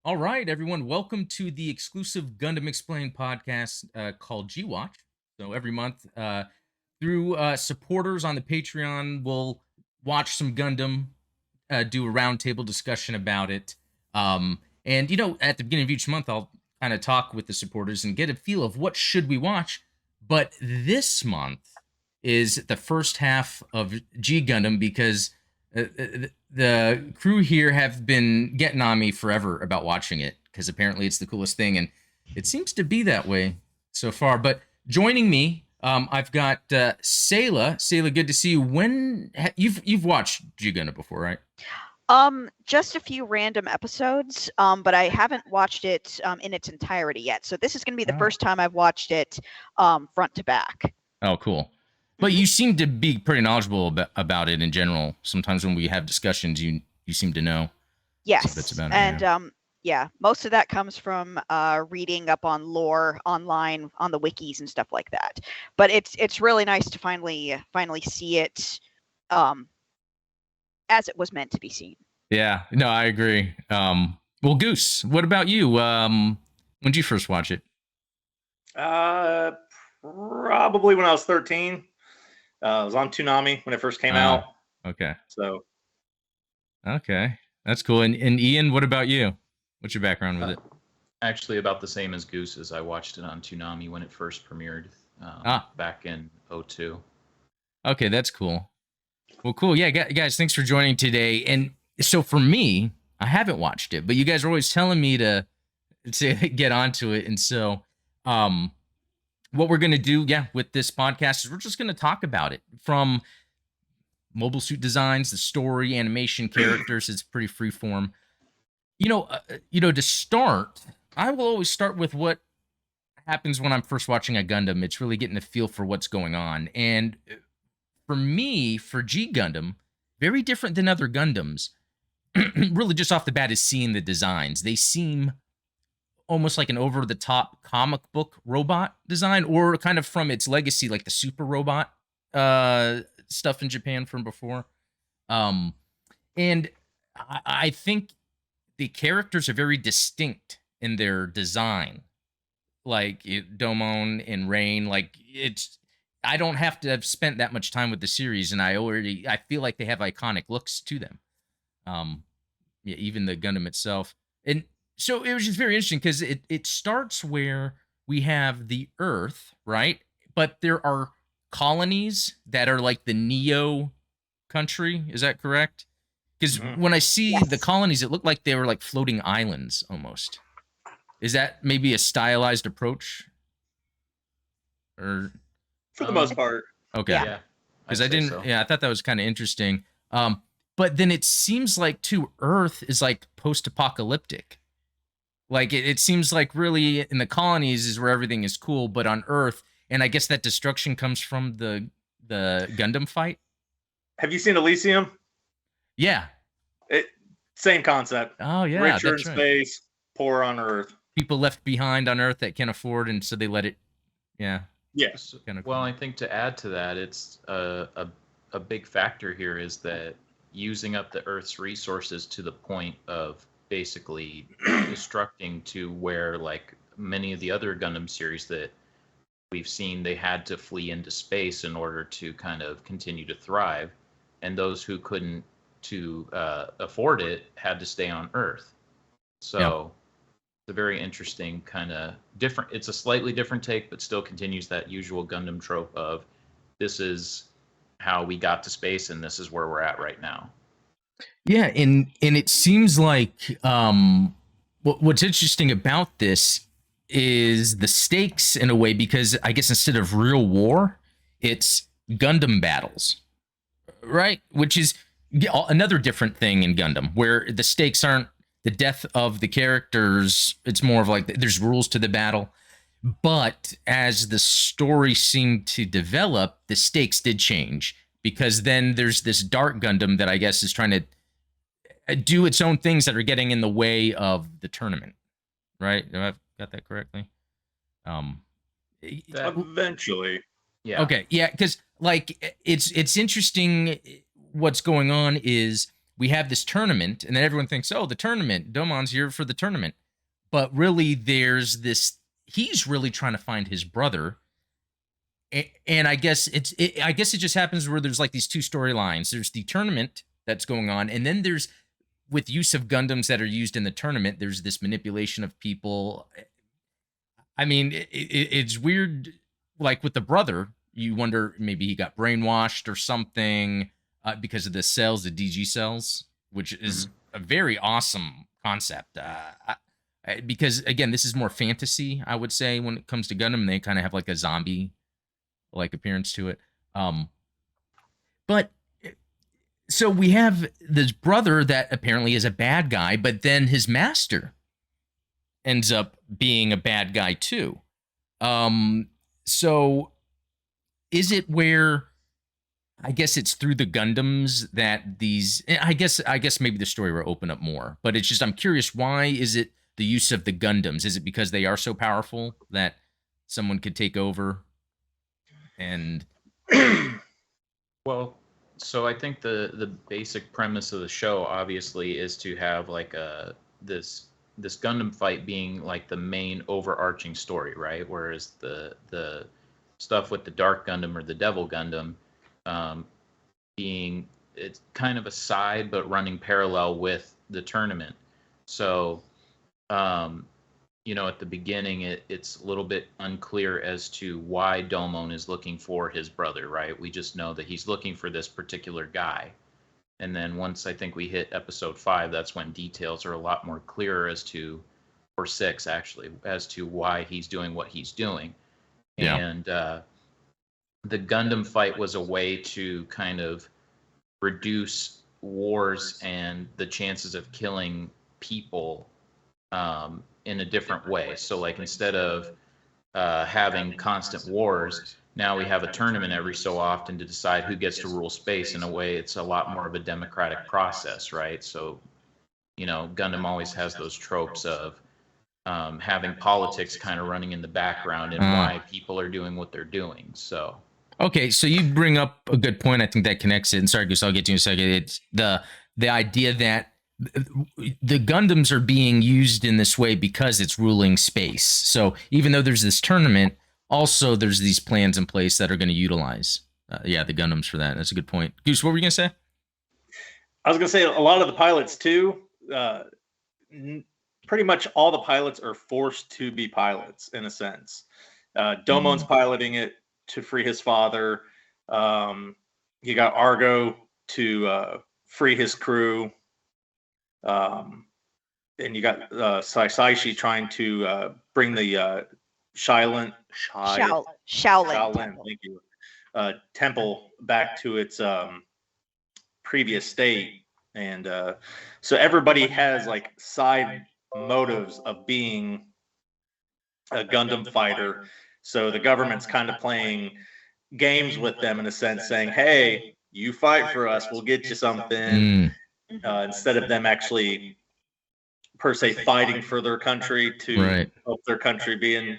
All right, everyone, welcome to the exclusive Gundam Explained podcast called G Watch. So every month, through supporters on the Patreon, we'll watch some Gundam, do a roundtable discussion about it. And at the beginning of each month, I'll kind of talk with the supporters and get a feel of what should we watch. But this month is the first half of G Gundam because the crew here have been getting on me forever about watching it because apparently it's the coolest thing, and it seems to be that way so far. But joining me, I've got Sayla. Sayla, good to see you. When you've watched G Gundam before, right? Just a few random episodes, but I haven't watched it in its entirety yet. So this is going to be the first time I've watched it front to back. Oh, cool. But you seem to be pretty knowledgeable about it in general. Sometimes when we have discussions, you seem to know. Yes, bits about it, and yeah, most of that comes from reading up on lore online on the wikis and stuff like that. But it's really nice to finally see it as it was meant to be seen. Yeah, no, I agree. Well, Goose, what about you? When did you first watch it? Probably when I was 13. It was on Toonami when it first came out. Okay. So. Okay, that's cool. And Ian, what about you? What's your background with it? Actually, about the same as Goose's. I watched it on Toonami when it first premiered back in 2002. Okay, that's cool. Well, cool. Yeah, guys, thanks for joining today. And so for me, I haven't watched it, but you guys are always telling me to get onto it. And so what we're going to do, with this podcast is we're just going to talk about it from mobile suit designs, the story, animation, characters. It's pretty freeform. To start, I will always start with what happens when I'm first watching a Gundam. It's really getting a feel for what's going on. And for me, for G Gundam, very different than other Gundams, really just off the bat is seeing the designs. They seem almost like an over-the-top comic book robot design, or kind of from its legacy, like the Super Robot stuff in Japan from before. And I think the characters are very distinct in their design. Like Domon and Rain, I don't have to have spent that much time with the series, and I feel like they have iconic looks to them. Even the Gundam itself. And so it was just very interesting because it starts where we have the Earth, right? But there are colonies that are like the Neo country. Is that correct? Because when I see the colonies, it looked like they were like floating islands almost. Is that maybe a stylized approach? Or for the most part. Okay. Yeah. Because I thought that was kind of interesting. But then it seems like too, Earth is like post-apocalyptic. Like it seems like really in the colonies is where everything is cool, but on Earth, and I guess that destruction comes from the Gundam fight. Have you seen Elysium? Yeah. Same concept. Oh yeah. Richer in space, poorer on Earth. People left behind on Earth that can't afford, and so they let it. Yeah. Yes. Well, I think to add to that, it's a big factor here is that using up the Earth's resources to the point of basically destructing, to where like many of the other Gundam series that we've seen, they had to flee into space in order to kind of continue to thrive, and those who couldn't afford it had to stay on Earth. So it's a very interesting kind of different. It's a slightly different take, but still continues that usual Gundam trope of this is how we got to space and this is where we're at right now. Yeah, and it seems like what's interesting about this is the stakes in a way, because I guess instead of real war, it's Gundam battles, right? Which is another different thing in Gundam, where the stakes aren't the death of the characters. It's more of like there's rules to the battle. But as the story seemed to develop, the stakes did change, because then there's this Dark Gundam that I guess is trying to do its own things that are getting in the way of the tournament. Right? Do I got that correctly? Eventually. Yeah. Okay. Yeah, because like it's interesting. What's going on is we have this tournament, and then everyone thinks, oh, the tournament, Domon's here for the tournament. But really, there's this, he's really trying to find his brother. And I guess I guess it just happens where there's like these two storylines. There's the tournament that's going on, and then there's, with use of Gundams that are used in the tournament, there's this manipulation of people. I mean, it's weird. Like with the brother, you wonder maybe he got brainwashed or something because of the cells, the DG cells, which is a very awesome concept. Because again, this is more fantasy, I would say, when it comes to Gundam. They kind of have like a zombie like appearance to it. But so we have this brother that apparently is a bad guy, but then his master ends up being a bad guy too. So is it where, I guess it's through the Gundams that these, I guess maybe the story will open up more, but it's just, I'm curious, why is it the use of the Gundams? Is it because they are so powerful that someone could take over? And well, so I think the basic premise of the show obviously is to have like this Gundam fight being like the main overarching story, right? Whereas the stuff with the Dark Gundam or the Devil Gundam being, it's kind of a side but running parallel with the tournament. So you know, at the beginning, it's a little bit unclear as to why Domon is looking for his brother, right? We just know that he's looking for this particular guy. And then once I think we hit episode 5, that's when details are a lot more clearer as to, or 6 actually, as to why he's doing what he's doing. Yeah. And the Gundam fight was a way to kind of reduce wars and the chances of killing people in a different way. So like instead of having constant wars, now we have a tournament every so often to decide who gets to rule space. In a way, it's a lot more of a democratic process, right? So, you know, Gundam always has those tropes of having politics kind of running in the background and why people are doing what they're doing. So okay, so you bring up a good point. I think that connects it. And sorry, Goose, I'll get to you in a second. It's the idea that the Gundams are being used in this way because it's ruling space. So even though there's this tournament, also there's these plans in place that are going to utilize, the Gundams for that. That's a good point. Goose, what were you going to say? I was going to say a lot of the pilots too. Pretty much all the pilots are forced to be pilots in a sense. Domon's piloting it to free his father. You got Argo to free his crew. And you got Thise trying to bring the Shaolin, thank you, temple back to its previous state. And so everybody has like side motives of being a Gundam fighter. So the government's kind of playing games with them in a sense, saying, hey, you fight for us, we'll get you something. Instead of them actually per se fighting for their country to help their country being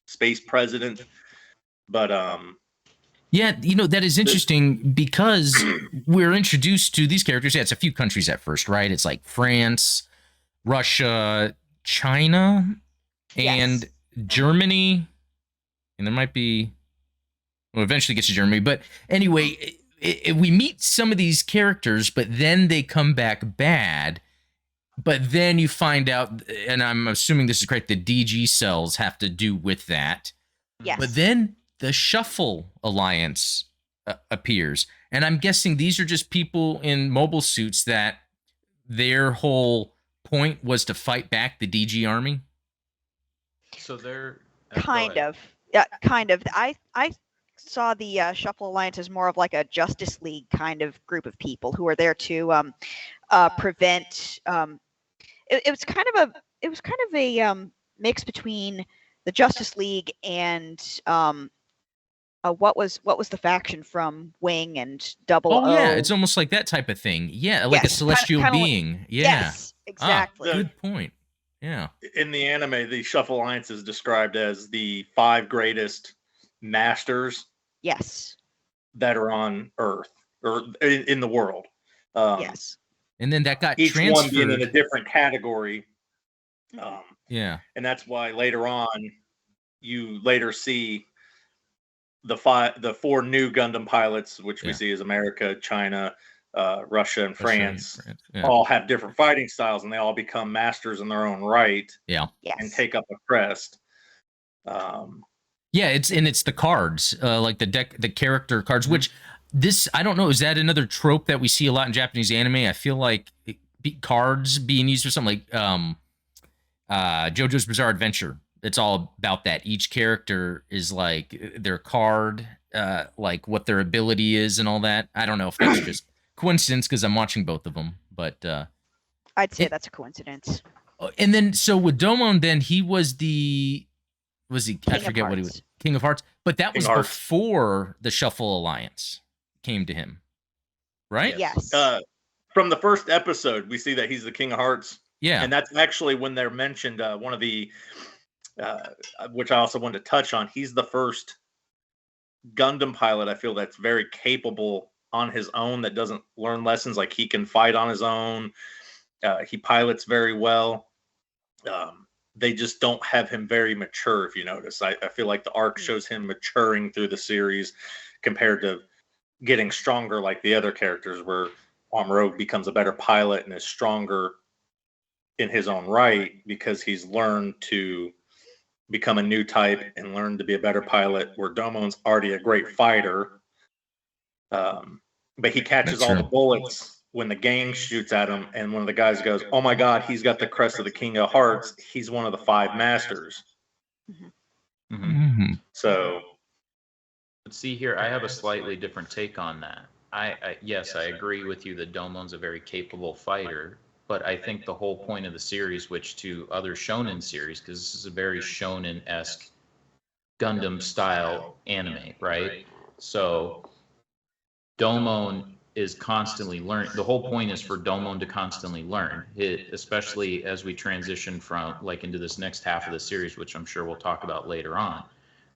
space president. But yeah, you know, that is interesting because we're introduced to these characters. Yeah, it's a few countries at first, right? It's like France, Russia, China, and Germany, and there might be, well, eventually gets to Germany. But anyway, we meet some of these characters, but then they come back bad. But then you find out, and I'm assuming this is correct, the DG cells have to do with that. Yes. But then the Shuffle Alliance appears. And I'm guessing these are just people in mobile suits that their whole point was to fight back the DG army. So they're kind of. Yeah, kind of. I saw the Shuffle Alliance as more of like a Justice League kind of group of people who are there to prevent. It was kind of a mix between the Justice League and what was the faction from Wing and Double O? Oh yeah, it's almost like that type of thing. Yeah, like a celestial being. Yeah. Yes, exactly. Good point. Yeah. In the anime, the Shuffle Alliance is described as the 5 greatest masters. Yes. That are on Earth. or in the world. Yes. And then that got Each transferred. one being in a different category. Yeah. And that's why later on, you later see the 4 new Gundam pilots, which we see as America, China, Russia, and France, all have different fighting styles, and they all become masters in their own right. Yeah. And take up a crest. Yeah, it's the cards, like the character cards, which this, I don't know, is that another trope that we see a lot in Japanese anime? I feel like cards being used for something like JoJo's Bizarre Adventure. It's all about that. Each character is like their card, like what their ability is and all that. I don't know if that's just coincidence because I'm watching both of them, but I'd say that's a coincidence. And then so with Domon, then he was he I forget what he was, King of Hearts, but that was before the Shuffle Alliance came to him, right? Yes. From the first episode, we see that he's the King of Hearts. Yeah. And that's actually when they're mentioned, one of the, which I also wanted to touch on, he's the first Gundam pilot, I feel, that's very capable on his own, that doesn't learn lessons. Like, he can fight on his own. He pilots very well. They just don't have him very mature, if you notice. I feel like the arc shows him maturing through the series compared to getting stronger like the other characters, where Amuro becomes a better pilot and is stronger in his own right because he's learned to become a new type and learn to be a better pilot, where Domon's already a great fighter. But he catches all the bullets when the gang shoots at him, and one of the guys goes, "Oh my God, he's got the crest of the King of Hearts. He's one of the 5 masters." So, but see here, I have a slightly different take on that. Yes, I agree with you that Domon's a very capable fighter, but I think the whole point of the series, which to other shonen series, because this is a very shonen-esque Gundam style anime, right? So Domon is constantly learning. The whole point is for Domon to constantly learn, especially as we transition from like into this next half of the series, which I'm sure we'll talk about later on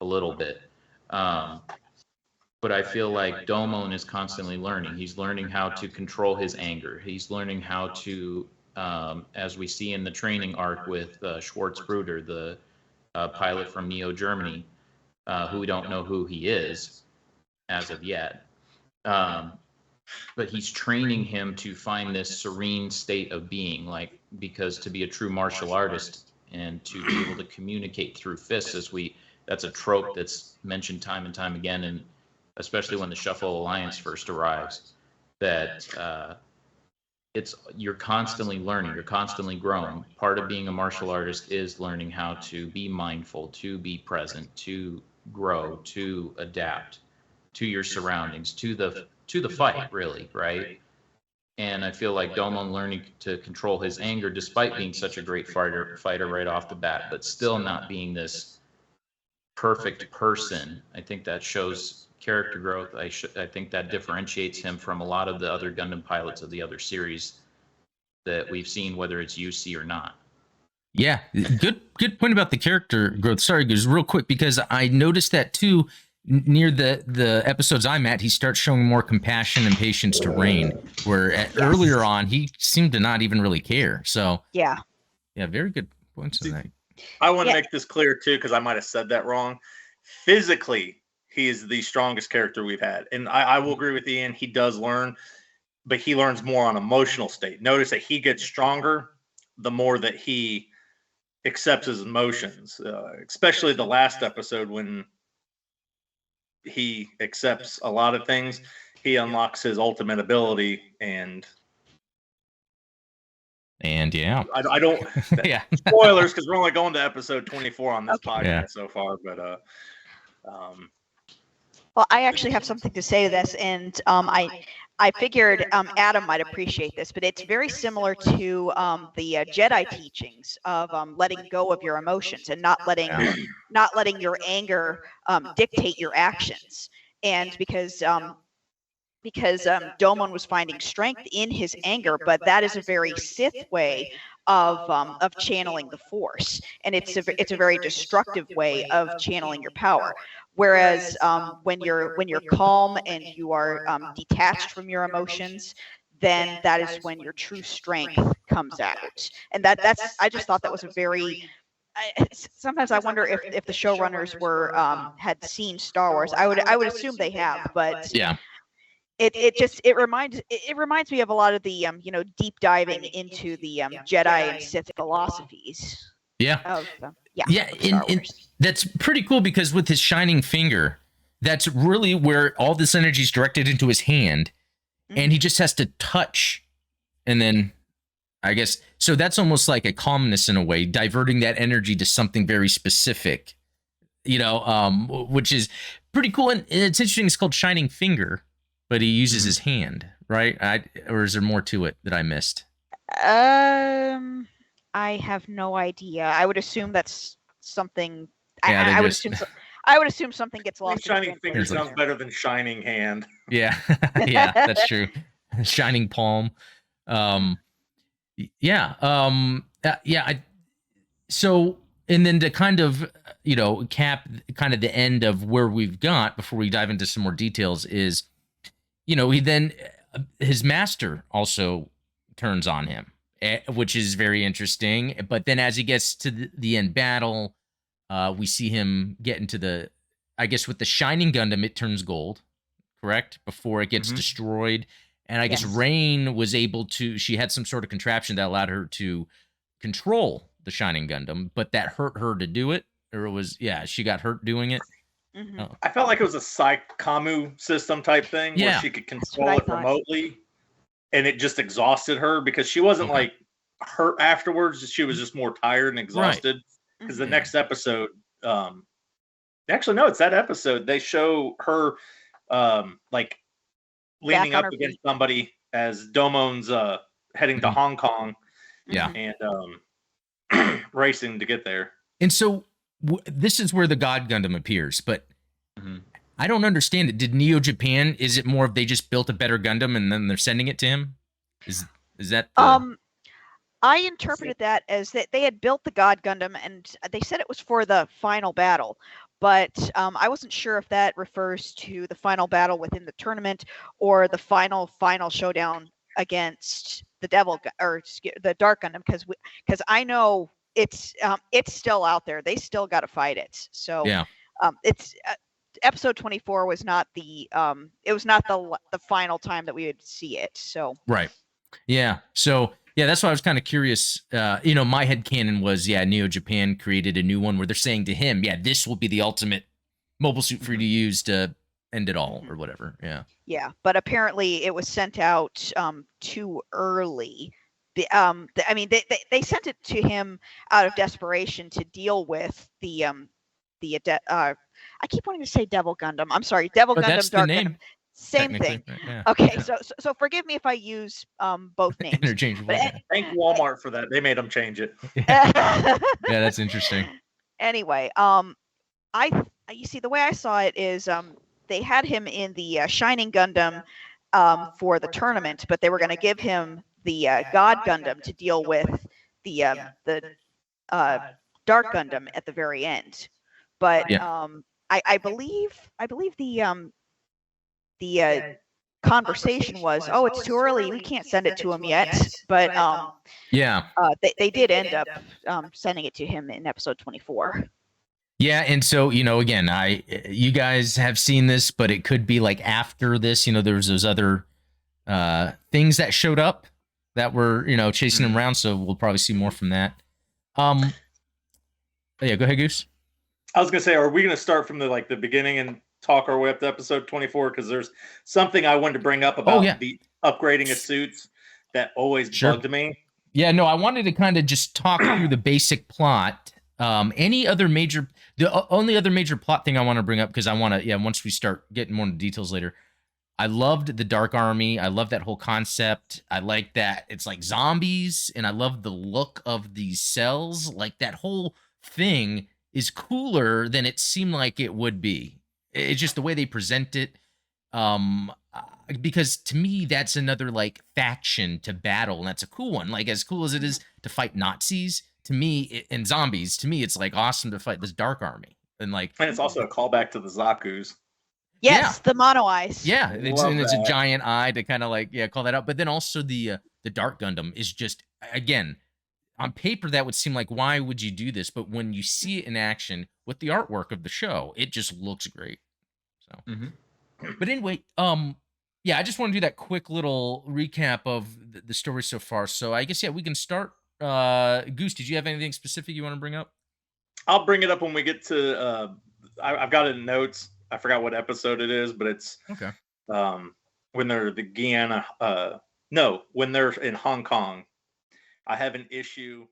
a little bit. But I feel like Domon is constantly learning. He's learning how to control his anger. He's learning how to, as we see in the training arc with Schwarzbruder, the pilot from Neo Germany, who we don't know who he is as of yet. But he's training him to find this serene state of being, like, because to be a true martial artist and to be able to communicate through fists, that's a trope that's mentioned time and time again, and especially when the Shuffle Alliance first arrives, that you're constantly learning, you're constantly growing. Part of being a martial artist is learning how to be mindful, to be present, to grow, to adapt to your surroundings, to the fight, really, right? And I feel like Domon learning to control his anger, despite being such a great fighter right off the bat, but still not being this perfect person. I think that shows character growth. I think that differentiates him from a lot of the other Gundam pilots of the other series that we've seen, whether it's UC or not. Yeah, good point about the character growth. Sorry, Goose, real quick, because I noticed that too. Near the episodes I'm at, he starts showing more compassion and patience to Rain, where earlier on he seemed to not even really care. So yeah, very good points on that. I want to make this clear too, because I might have said that wrong. Physically, he is the strongest character we've had, and I will agree with Ian. He does learn, but he learns more on emotional state. Notice that he gets stronger the more that he accepts his emotions, especially the last episode when he accepts a lot of things. He unlocks his ultimate ability, and yeah, I don't spoilers, because we're only going to episode 24 on this podcast so far, but well, I actually have something to say to this, and I figured Adam might appreciate this, but it's very similar to the Jedi teachings of letting go of your emotions and not letting your anger dictate your actions. And because because Domon was finding strength in his anger, but that is a very Sith way of channeling the Force, and it's a very destructive way of channeling your power. Whereas when you're calm and you are detached from your emotions, then that is when your true strength comes out. And that's I just thought that was a very sometimes I wonder if the showrunners were had seen Star Wars. I would assume they have, but Yeah. It reminds me of a lot of the deep diving into the Jedi and Sith philosophies. Yeah. Of Star Wars. That's pretty cool because with his shining finger, that's really where all this energy is directed into his hand, and he just has to touch, and then I guess so. That's almost like a calmness in a way, diverting that energy to something very specific, which is pretty cool. And it's interesting. It's called Shining Finger, but he uses his hand, right? Or is there more to it that I missed? I have no idea. I would assume that's something. I would assume. I would assume something gets lost. Shining Finger sounds better than Shining Hand. Yeah, yeah, that's true. Shining Palm. So, and then to kind of, cap kind of the end of where we've got before we dive into some more details is, he then, his master also turns on him, which is very interesting. But then as he gets to the end battle, we see him get into I guess with the Shining Gundam, it turns gold, correct? Before it gets destroyed. And I guess Rain was able to, she had some sort of contraption that allowed her to control the Shining Gundam, but that hurt her to do it. Or it was, she got hurt doing it. Oh. I felt like it was a Psy-Kamu system type thing where she could control it remotely, and it just exhausted her because she wasn't like hurt afterwards. She was just more tired and exhausted. Because the next episode, actually, no, it's that episode. They show her like leaning up against somebody as Domon's heading to Hong Kong. Yeah. And racing to get there. And so this is where the God Gundam appears, but I don't understand it. Did Neo Japan, is it more of they just built a better Gundam and then they're sending it to him? Is that I interpreted that as that they had built the God Gundam and they said it was for the final battle, but I wasn't sure if that refers to the final battle within the tournament or the final showdown against the the Dark Gundam, because I know it's still out there. They still got to fight it. So it's episode 24 was not the final time that we would see it. So so that's why I was kind of curious. My headcanon was Neo Japan created a new one where they're saying to him, this will be the ultimate mobile suit for you to use to end it all or whatever. But apparently it was sent out too early. They sent it to him out of desperation to deal with I keep wanting to say Devil Gundam. I'm sorry, Devil Gundam, that's Dark the name. Gundam. Same thing. Okay, so forgive me if I use both names. Interchangeable. Thank Walmart for that. They made them change it. That's interesting. Anyway, you see, the way I saw it is they had him in the Shining Gundam for the tournament, but they were going to give him the God Gundam to deal with the Dark Gundam at the very end. But I believe the conversation was, it's too early, we can't send it to him yet. But they did end up sending it to him in episode 24. Yeah, and so again, you guys have seen this, but it could be like after this. There's those other things that showed up that were chasing him around. So we'll probably see more from that. Go ahead, Goose. I was gonna say, are we gonna start from the beginning and talk our way up to episode 24? Because there's something I wanted to bring up about the upgrading of suits that always bugged me. Yeah, no, I wanted to kind of just talk through the basic plot. The only other major plot thing I want to bring up, because I want to, once we start getting more into details later, I loved the Dark Army. I love that whole concept. I like that it's like zombies, and I love the look of these cells. Like that whole thing is cooler than it seemed like it would be. It's just the way they present it. because to me that's another like faction to battle, and that's a cool one. Like as cool as it is to fight Nazis, to me and zombies, to me it's like awesome to fight this dark army, and like And it's also a callback to the Zaku's. Yes, the mono eyes. yeah, it's a that. giant eye to kind of like call that out. But then also the Dark Gundam is just, again, on paper that would seem like why would you do this, but when you see it in action with the artwork of the show, it just looks great. So, but anyway, yeah, I just want to do that quick little recap of the story so far. So I guess we can start. Goose, did you have anything specific you want to bring up? I'll bring it up when we get to. I've got it in notes. I forgot what episode it is, but it's Okay. When they're the Guyana. No, when they're in Hong Kong. I have an issue